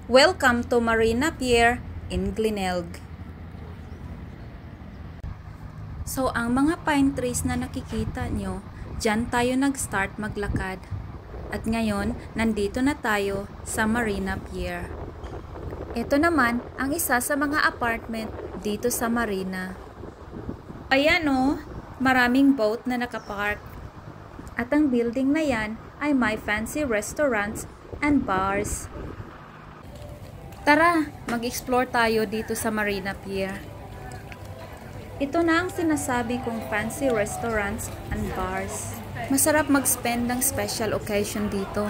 Welcome to Marina Pier in Glenelg. So, ang mga pine trees na nakikita nyo, dyan tayo nag-start maglakad. At ngayon, nandito na tayo sa Marina Pier. Ito naman ang isa sa mga apartment dito sa Marina. Ayan o, maraming boat na nakapark. At ang building na yan ay may fancy restaurants and bars. Tara, mag-explore tayo dito sa Marina Pier. Ito na ang sinasabi kong fancy restaurants and bars. Masarap mag-spend ng special occasion dito.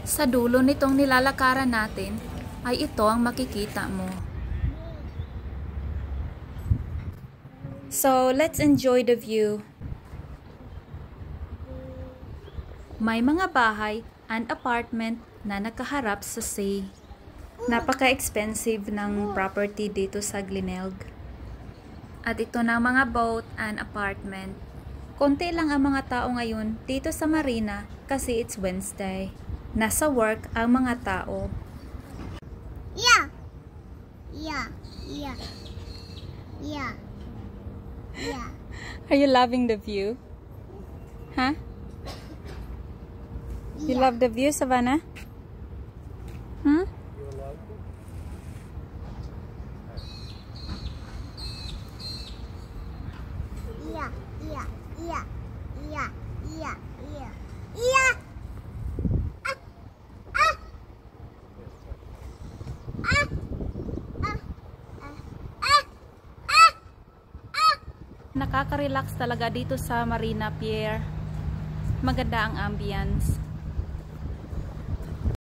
Sa dulo nitong nilalakaran natin, ay ito ang makikita mo. So, let's enjoy the view. May mga bahay and apartment na nakaharap sa sea. Napaka-expensive ng property dito sa Glenelg. At ito na ang mga boat and apartment. Konti lang ang mga tao ngayon dito sa Marina kasi it's Wednesday. Nasa work ang mga tao. Yeah. Yeah. Yeah. Yeah. Yeah. Are you loving the view? Huh? You love the view, Savannah? Hmm? Yeah. Yeah. Yeah. Yeah. Yeah. Yeah. Yeah. Ah. Ah. Ah. Ah. Ah. Ah. Ah. Nakaka-relax talaga dito sa Marina Pier. Maganda ang ambience.